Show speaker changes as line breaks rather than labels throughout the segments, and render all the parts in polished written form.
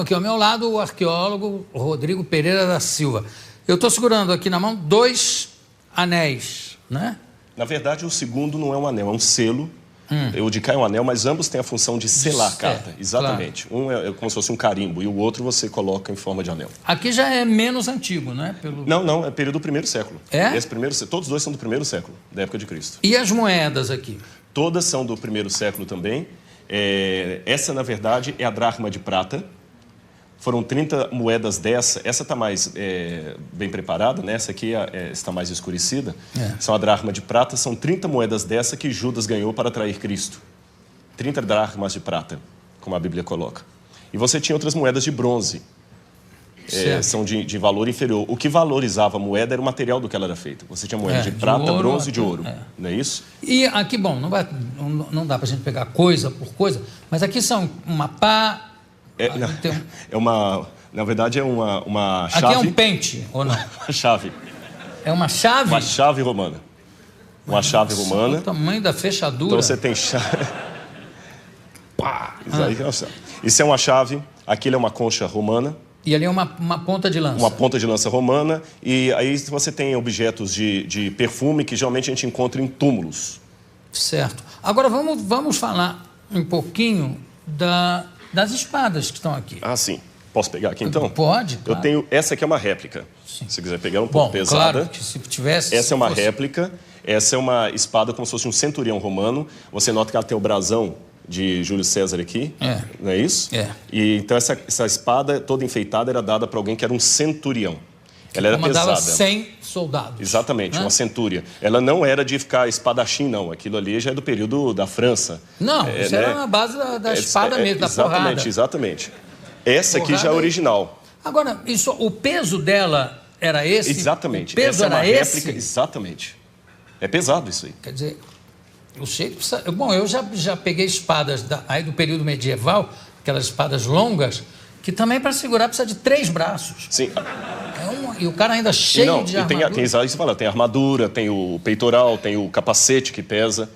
aqui ao meu lado o arqueólogo Rodrigo Pereira da Silva. Eu estou segurando aqui na mão 2 anéis, né?
Na verdade, o segundo não é um anel, é um selo. O de cá é um anel, mas ambos têm a função de selar a carta. Exatamente. Claro. Um é como se fosse um carimbo e o outro você coloca em forma de anel.
Aqui já é menos antigo, não é?
Não, é período do 1º século.
É?
Todos os dois são do 1º século, da época de Cristo.
E as moedas aqui?
Todas são do 1º século também. Essa, na verdade, é a dracma de prata. Foram 30 moedas dessa. Essa está mais bem preparada, né? Essa aqui está mais escurecida. São a dracma de prata. São 30 moedas dessa que Judas ganhou para trair Cristo. 30 dracmas de prata, como a Bíblia coloca. E você tinha outras moedas de bronze. São de valor inferior. O que valorizava a moeda era o material do que ela era feita. Você tinha moeda de prata,
ouro,
bronze e de ouro. Não é isso?
E aqui, bom, não dá para a gente pegar coisa por coisa, mas aqui são uma pá...
Na verdade, é uma chave.
Aqui é um pente, ou não?
Uma chave.
É uma chave?
Uma chave romana. Uma chave romana.
O tamanho da fechadura.
Então você tem chave. Isso é uma chave. Aquilo é uma concha romana.
E ali é uma ponta de lança.
Uma ponta de lança romana. E aí você tem objetos de perfume que geralmente a gente encontra em túmulos.
Certo. Agora vamos falar um pouquinho das espadas que estão aqui.
Ah, sim. Posso pegar aqui, então?
Pode, claro.
Eu tenho... Essa aqui é uma réplica. Sim. Se quiser pegar, um pouco pesada.
Claro, que se tivesse...
Essa é uma réplica. Essa é uma espada como se fosse um centurião romano. Você nota que ela tem o brasão de Júlio César aqui. Não é isso? E, então, essa espada toda enfeitada era dada para alguém que era um centurião. Ela era pesada.
Comandava 100 soldados.
Exatamente, uma centúria. Ela não era de ficar espadachim, não. Aquilo ali já é do período da França.
Não, isso era na base da espada mesmo, da porrada.
Exatamente. Essa aqui já é original.
Agora, o peso dela era esse?
Exatamente.
O peso
era
era esse?
Réplica, exatamente. É pesado isso aí.
Quer dizer, eu sei que precisa... Bom, eu já peguei espadas aí do período medieval, aquelas espadas longas, que também para segurar precisa de 3 braços.
Sim.
E o cara ainda cheio de armadura.
Tem armadura, tem o peitoral, tem o capacete que pesa.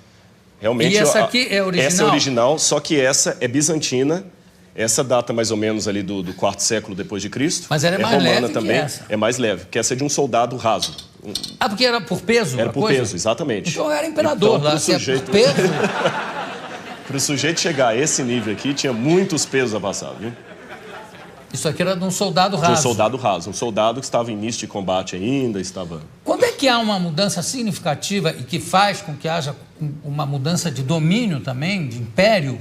Realmente,
e essa aqui é original?
Essa é original, só que essa é bizantina. Essa data mais ou menos ali do 4º século depois de Cristo.
Mas ela é mais
romana
leve
também.
que essa.
É mais leve, porque essa é de um soldado raso.
Porque era por peso?
Era por peso, exatamente.
Então era imperador
então,
lá, se é por peso...
Para o sujeito chegar a esse nível aqui, tinha muitos pesos a passar, viu?
Isso aqui era de um soldado raso.
De um soldado raso. Um soldado que estava em início de combate ainda, estava...
Quando é que há uma mudança significativa e que faz com que haja uma mudança de domínio também, de império,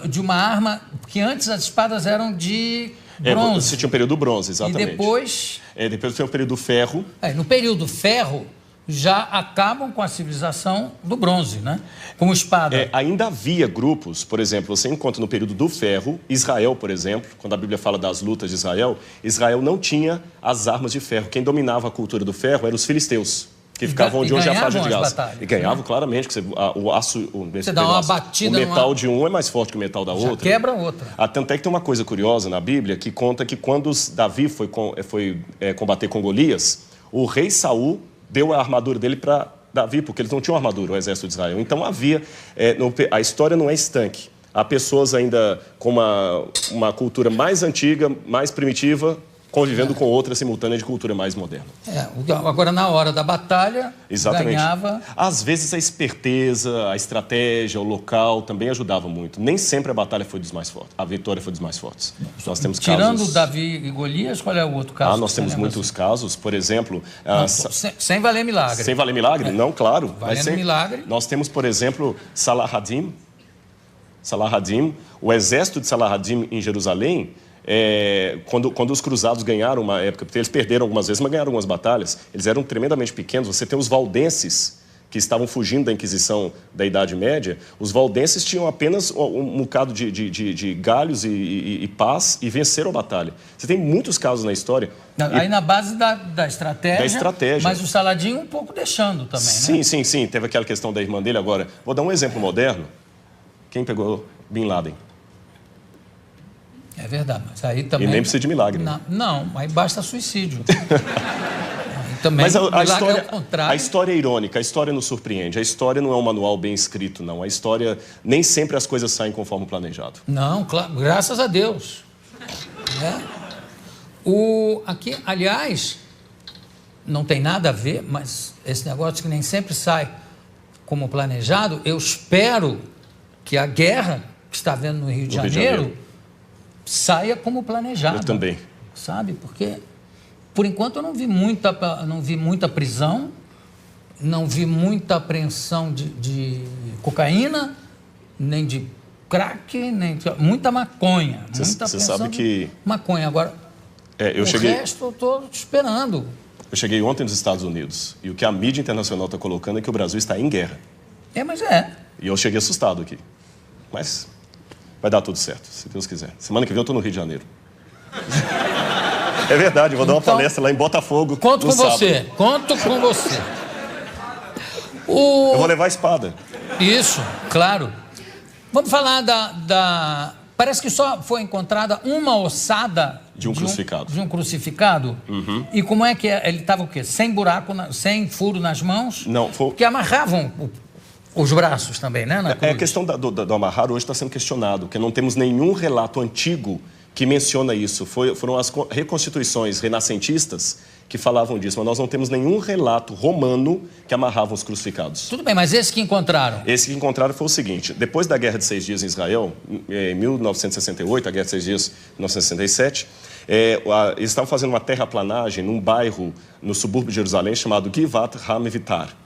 de uma arma... Porque antes as espadas eram de bronze.
Você tinha um período do bronze, exatamente.
E depois...
Depois tem o período do ferro.
No período do ferro... já acabam com a civilização do bronze, né? Como espada.
Ainda havia grupos, por exemplo, você encontra no período do ferro, Israel, por exemplo, quando a Bíblia fala das lutas de Israel, Israel não tinha as armas de ferro. Quem dominava a cultura do ferro eram os filisteus, que ficavam onde hoje é a faixa de Gaza. E ganhavam, claramente, que o aço...
Você dá uma batida...
O metal de um é mais forte que o metal da outra.
Quebra outra.
Tanto é que tem uma coisa curiosa na Bíblia, que conta que quando Davi foi combater com Golias, o rei Saul deu a armadura dele para Davi, porque eles não tinham armadura, o exército de Israel. Então havia... a história não é estanque. Há pessoas ainda com uma cultura mais antiga, mais primitiva, convivendo com outra simultânea de cultura mais moderna.
Agora, na hora da batalha, ganhava...
Às vezes a esperteza, a estratégia, o local também ajudava muito. Nem sempre a batalha foi dos mais fortes. A vitória foi dos mais fortes. Nós temos
Tirando
casos...
Davi e Golias, qual é o outro caso?
Nós temos muitos casos. Por exemplo...
sem valer milagre.
Sem valer milagre? Não, claro.
Valendo milagre.
Nós temos, por exemplo, Salah-ad-Din, o exército de Salah-ad-Din em Jerusalém... quando os cruzados ganharam uma época, porque eles perderam algumas vezes, mas ganharam algumas batalhas, eles eram tremendamente pequenos. Você tem os valdenses, que estavam fugindo da Inquisição da Idade Média. Os valdenses tinham apenas um bocado de galhos e pás e venceram a batalha. Você tem muitos casos na história.
Aí na base da estratégia.
Da estratégia.
Mas o Saladinho um pouco deixando também,
né? Sim. Teve aquela questão da irmã dele. Agora, vou dar um exemplo moderno. Quem pegou Bin Laden?
É verdade, mas aí também...
E nem precisa de milagre.
Não, aí basta suicídio. Também,
mas
a
história é irônica, a história nos surpreende. A história não é um manual bem escrito, não. A história, nem sempre as coisas saem conforme planejado.
Não, claro, graças a Deus. Né? Aqui, aliás, não tem nada a ver, mas esse negócio que nem sempre sai como planejado, eu espero que a guerra que está havendo no Rio de Janeiro saia como planejado.
Eu também.
Sabe? Porque, por enquanto, eu não vi muita prisão, não vi muita apreensão de cocaína, nem de crack, nem de... Muita maconha.
Você sabe que...
maconha. Agora, resto eu estou esperando.
Eu cheguei ontem nos Estados Unidos e o que a mídia internacional está colocando é que o Brasil está em guerra.
Mas é.
E eu cheguei assustado aqui. Mas vai dar tudo certo, se Deus quiser. Semana que vem eu estou no Rio de Janeiro. É verdade, eu vou dar uma palestra lá em Botafogo.
Conto com você. Conto com você.
Eu vou levar a espada.
Isso, claro. Vamos falar Parece que só foi encontrada uma ossada
de um crucificado.
De um crucificado?
Uhum.
E como é que é? Ele estava o quê? Sem buraco, sem furo nas mãos?
Não, foi...
Porque amarravam os braços também, né?
A questão do amarrar hoje está sendo questionado, porque não temos nenhum relato antigo que menciona isso. Foram as reconstituições renascentistas que falavam disso, mas nós não temos nenhum relato romano que amarravam os crucificados.
Tudo bem, mas esse que encontraram?
Esse que encontraram foi o seguinte: depois da Guerra de 6 Dias em Israel, em 1968, a Guerra de 6 Dias em 1967, eles estavam fazendo uma terraplanagem num bairro no subúrbio de Jerusalém chamado Givat HaMevitar.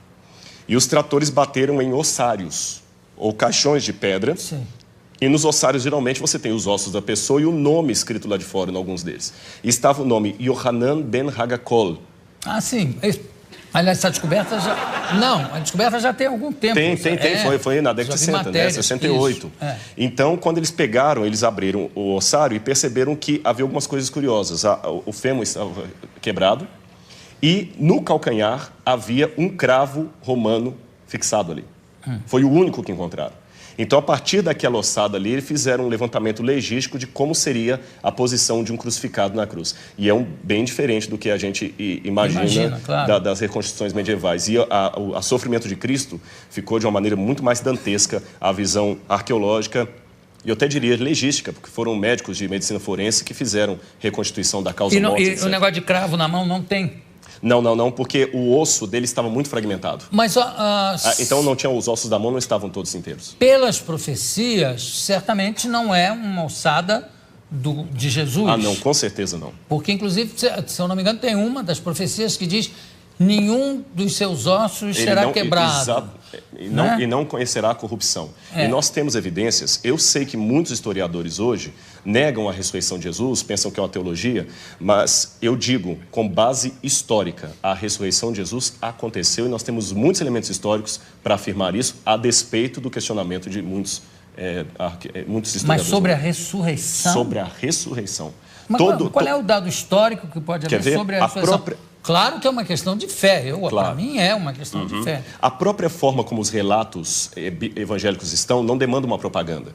E os tratores bateram em ossários, ou caixões de pedra.
Sim.
E nos ossários, geralmente, você tem os ossos da pessoa e o nome escrito lá de fora em alguns deles. E estava o nome Yohanan ben Hagakol.
Ah, sim. Aliás, essa descoberta já... Não, a descoberta já tem algum tempo.
Tem. Foi na década de 60, né? 68. Então, quando eles pegaram, eles abriram o ossário e perceberam que havia algumas coisas curiosas. O fêmur estava quebrado e no calcanhar havia um cravo romano fixado ali. Foi o único que encontraram. Então, a partir daquela ossada ali, eles fizeram um levantamento legístico de como seria a posição de um crucificado na cruz. E é bem diferente do que a gente imagina claro. Das reconstruções medievais. E o sofrimento de Cristo ficou de uma maneira muito mais dantesca, a visão arqueológica e eu até diria legística, porque foram médicos de medicina forense que fizeram reconstituição da causa morte.
E o negócio de cravo na mão não tem?
Não, porque o osso dele estava muito fragmentado.
Mas,
então não tinha os ossos da mão, não estavam todos inteiros.
Pelas profecias, certamente não é uma ossada de Jesus.
Ah, não, com certeza não.
Porque, inclusive, se eu não me engano, tem uma das profecias que diz: nenhum dos seus ossos será quebrado.
E não conhecerá a corrupção. E nós temos evidências. Eu sei que muitos historiadores hoje negam a ressurreição de Jesus, pensam que é uma teologia, mas eu digo, com base histórica, a ressurreição de Jesus aconteceu e nós temos muitos elementos históricos para afirmar isso, a despeito do questionamento de muitos historiadores.
Mas sobre a ressurreição?
Sobre a ressurreição.
Mas qual é o dado histórico que pode haver sobre a ressurreição? Claro que é uma questão de fé. Para mim é uma questão de fé.
A própria forma como os relatos evangélicos estão não demanda uma propaganda.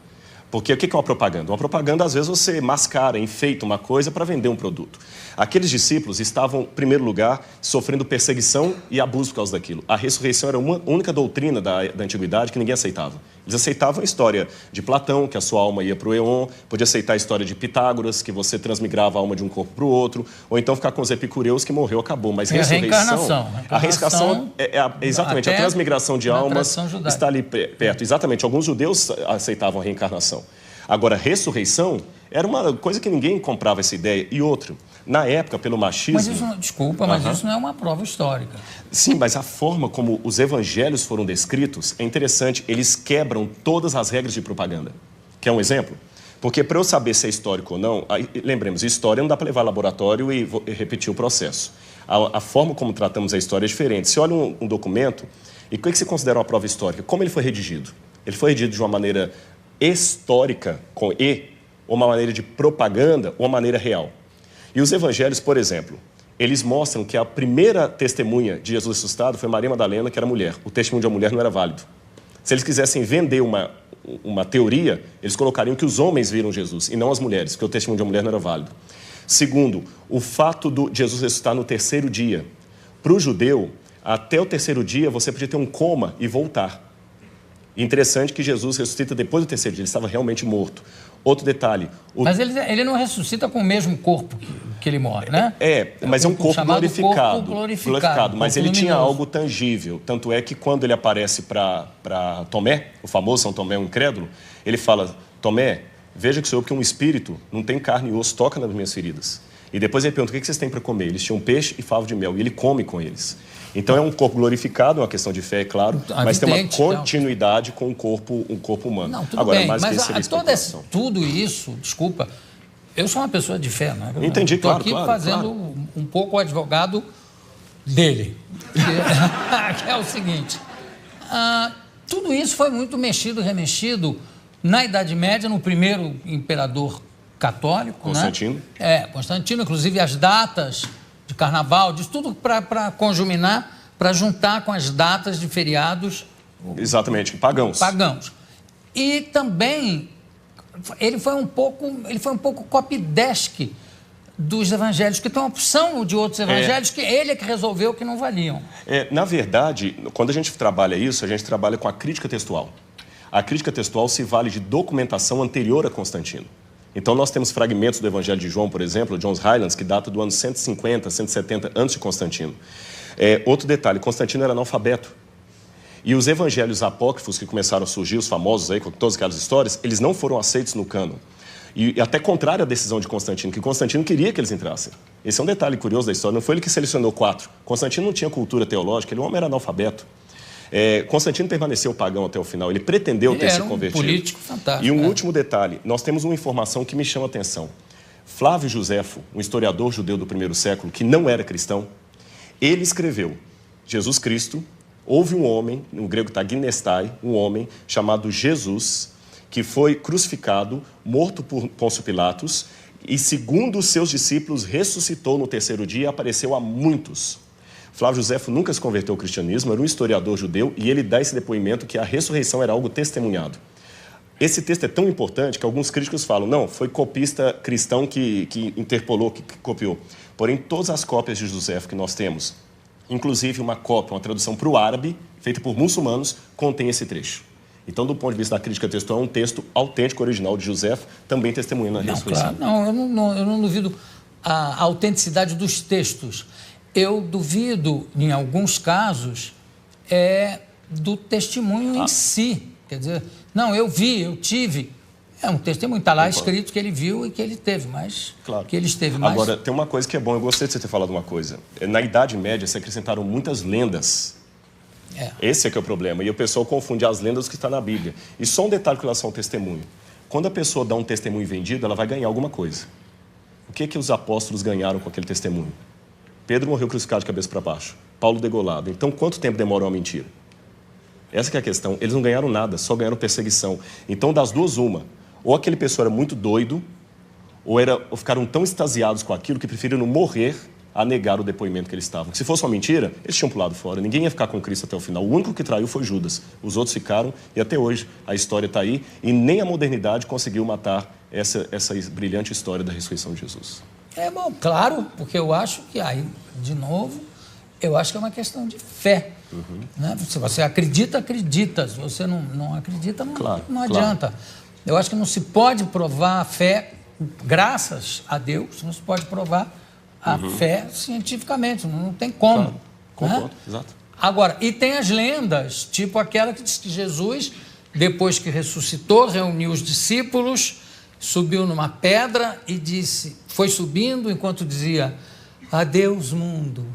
Porque o que é uma propaganda? Uma propaganda, às vezes, você mascara, enfeita uma coisa para vender um produto. Aqueles discípulos estavam, em primeiro lugar, sofrendo perseguição e abuso por causa daquilo. A ressurreição era uma única doutrina da antiguidade que ninguém aceitava. Eles aceitavam a história de Platão, que a sua alma ia para o Éon, podia aceitar a história de Pitágoras, que você transmigrava a alma de um corpo para o outro, ou então ficar com os epicureus, que morreu, acabou. Mas ressurreição... A reencarnação exatamente, a transmigração de almas está ali perto. Exatamente, alguns judeus aceitavam a reencarnação. Agora, a ressurreição era uma coisa que ninguém comprava essa ideia. E outro, na época, pelo machismo...
Mas isso, desculpa, mas isso não é uma prova histórica.
Sim, mas a forma como os evangelhos foram descritos é interessante. Eles quebram todas as regras de propaganda. Quer um exemplo? Porque para eu saber se é histórico ou não, lembremos, história não dá para levar ao laboratório e repetir o processo. A forma como tratamos a história é diferente. Se olha um documento, e o que você considera uma prova histórica? Como ele foi redigido? Ele foi redigido de uma maneira histórica, com E, ou uma maneira de propaganda, ou uma maneira real. E os evangelhos, por exemplo, eles mostram que a primeira testemunha de Jesus ressuscitado foi Maria Madalena, que era mulher. O testemunho de uma mulher não era válido. Se eles quisessem vender uma teoria, eles colocariam que os homens viram Jesus, e não as mulheres, porque o testemunho de uma mulher não era válido. Segundo, o fato de Jesus ressuscitar no terceiro dia. Para o judeu, até o terceiro dia, você podia ter um coma e voltar. E interessante que Jesus ressuscita depois do terceiro dia, ele estava realmente morto. Outro detalhe...
Mas ele não ressuscita com o mesmo corpo que ele morre, né?
Mas é um corpo glorificado.
Corpo glorificado.
Mas ele tinha algo tangível. Tanto é que quando ele aparece para Tomé, o famoso São Tomé, o incrédulo, ele fala, Tomé, veja que sou eu, que um espírito não tem carne e osso, toca nas minhas feridas. E depois ele pergunta, o que vocês têm para comer? Eles tinham peixe e favo de mel, e ele come com eles. Então é um corpo glorificado, é uma questão de fé, é claro, mas tem uma continuidade com um corpo humano.
Não, tudo bem, mas tudo isso, desculpa, eu sou uma pessoa de fé, né?
Entendi, claro,
estou aqui fazendo um pouco o advogado dele, que é o seguinte, tudo isso foi muito mexido, remexido na Idade Média, no primeiro imperador católico,
Constantino.
né? Constantino, inclusive as datas de carnaval, disso tudo para conjuminar, para juntar com as datas de feriados.
Exatamente, pagãos.
E também ele foi um pouco copydesk dos evangelhos, que tem uma opção de outros evangelhos que ele é que resolveu que não valiam.
Na verdade, quando a gente trabalha isso, a gente trabalha com a crítica textual. A crítica textual se vale de documentação anterior a Constantino. Então, nós temos fragmentos do Evangelho de João, por exemplo, John's Highlands, que data do ano 150, 170 antes de Constantino. Outro detalhe, Constantino era analfabeto. E os evangelhos apócrifos que começaram a surgir, os famosos aí, com todas aquelas histórias, eles não foram aceitos no cânon. E até contrário à decisão de Constantino, que Constantino queria que eles entrassem. Esse é um detalhe curioso da história, não foi ele que selecionou 4. Constantino não tinha cultura teológica, ele, o homem era analfabeto. Constantino permaneceu pagão até o final, ele pretendeu ter se convertido.
Um político fantástico.
E um último detalhe, nós temos uma informação que me chama a atenção. Flávio Josefo, um historiador judeu do primeiro século, que não era cristão, ele escreveu, Jesus Cristo, houve um homem, no grego está ginestai, um homem chamado Jesus, que foi crucificado, morto por Pôncio Pilatos, e segundo os seus discípulos, ressuscitou no terceiro dia e apareceu a muitos. Flávio Josefo nunca se converteu ao cristianismo, era um historiador judeu, e ele dá esse depoimento que a ressurreição era algo testemunhado. Esse texto é tão importante que alguns críticos falam, não, foi copista cristão que interpolou, que copiou. Porém, todas as cópias de Josefo que nós temos, inclusive uma cópia, uma tradução para o árabe, feita por muçulmanos, contém esse trecho. Então, do ponto de vista da crítica textual, é um texto autêntico, original de Josefo, também testemunhando a ressurreição.
Claro. Eu não duvido a autenticidade dos textos. Eu duvido, em alguns casos, do testemunho em si. Quer dizer, não, eu vi, eu tive. É um testemunho, está lá escrito que ele viu e que ele teve, mas
claro.
Que ele esteve mais...
Agora, tem uma coisa que é bom, eu gostei de você ter falado uma coisa. Na Idade Média, se acrescentaram muitas lendas. Esse é que é o problema. E o pessoal confunde as lendas com o que está na Bíblia. E só um detalhe com relação ao testemunho. Quando a pessoa dá um testemunho vendido, ela vai ganhar alguma coisa. O que os apóstolos ganharam com aquele testemunho? Pedro morreu crucificado de cabeça para baixo. Paulo degolado. Então, quanto tempo demora uma mentira? Essa que é a questão. Eles não ganharam nada, só ganharam perseguição. Então, das duas, uma. Ou aquele pessoa era muito doido, ou ficaram tão extasiados com aquilo que preferiram morrer a negar o depoimento que eles estavam. Se fosse uma mentira, eles tinham pulado fora. Ninguém ia ficar com Cristo até o final. O único que traiu foi Judas. Os outros ficaram, e até hoje a história está aí, e nem a modernidade conseguiu matar essa brilhante história da ressurreição de Jesus.
Bom, claro, porque eu acho que, aí, de novo, eu acho que é uma questão de fé. Né? Se você acredita, acredita. Se você não acredita, não adianta. Claro. Eu acho que não se pode provar a fé, graças a Deus, não se pode provar a fé cientificamente, não tem como.
Claro. Concordo,
né?
Exato.
Agora, e tem as lendas, tipo aquela que diz que Jesus, depois que ressuscitou, reuniu os discípulos, subiu numa pedra e disse, foi subindo enquanto dizia, adeus mundo,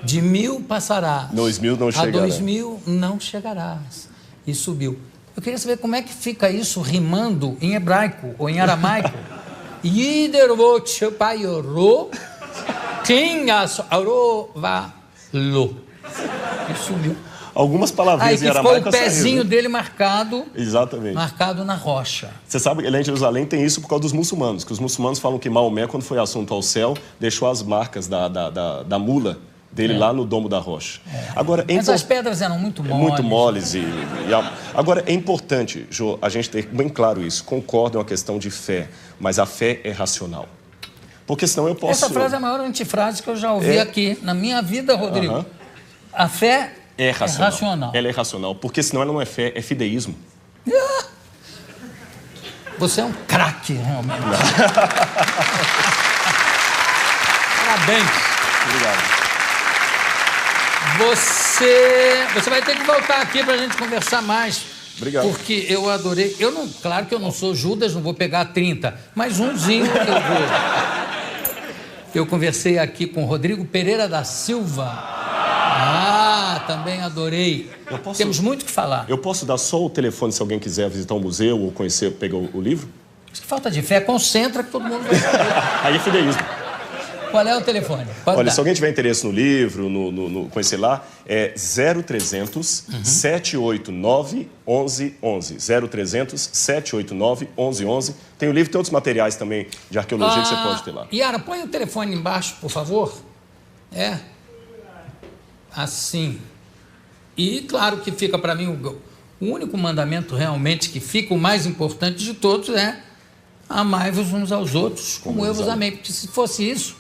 de 1000 passarás,
2000 não chegará.
A 2000 não chegarás. E subiu. Eu queria saber como é que fica isso rimando em hebraico ou em aramaico. E sumiu.
Algumas palavrinhas em aramaico.
Aí ficou o pezinho dele marcado.
Exatamente.
Marcado na rocha.
Você sabe que lá em Jerusalém tem isso por causa dos muçulmanos, que os muçulmanos falam que Maomé, quando foi assunto ao céu, deixou as marcas da mula dele lá no domo da rocha. Agora,
mas as pedras eram muito moles.
Muito moles. Agora, é importante, Jô, a gente ter bem claro isso. Concordo, é uma questão de fé, mas a fé é racional. Porque senão eu posso...
Essa frase é a maior antifrase que eu já ouvi aqui na minha vida, Rodrigo. A fé
É racional.
É racional.
Ela é racional, porque senão ela não é fé, é fideísmo.
Você é um craque, realmente. Parabéns.
Obrigado.
Você vai ter que voltar aqui para a gente conversar mais.
Obrigado.
Porque eu adorei. Claro que eu não sou Judas, não vou pegar 30, mas umzinho eu vou. Eu conversei aqui com Rodrigo Pereira da Silva. Também adorei. Temos muito o que falar.
Eu posso dar só o telefone se alguém quiser visitar um museu ou conhecer, pegar o livro?
Acho que falta de fé. Concentra que todo mundo vai saber.
Aí é fideísmo.
Qual é o telefone? Pode
Olha,
dar.
se alguém tiver interesse no livro, no conhecer lá, é 0300 789 1111. 0300 789 1111. Tem o livro, tem outros materiais também de arqueologia que você pode ter lá.
Yara, põe o telefone embaixo, por favor. Assim. E claro que fica para mim o único mandamento realmente que fica, o mais importante de todos é amai-vos uns aos outros, como eu vos amei. Porque se fosse isso,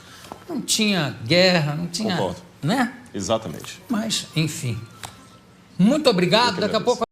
não tinha guerra, não tinha...
Concordo.
Né?
Exatamente.
Mas, enfim. Muito obrigado. Daqui a pouco...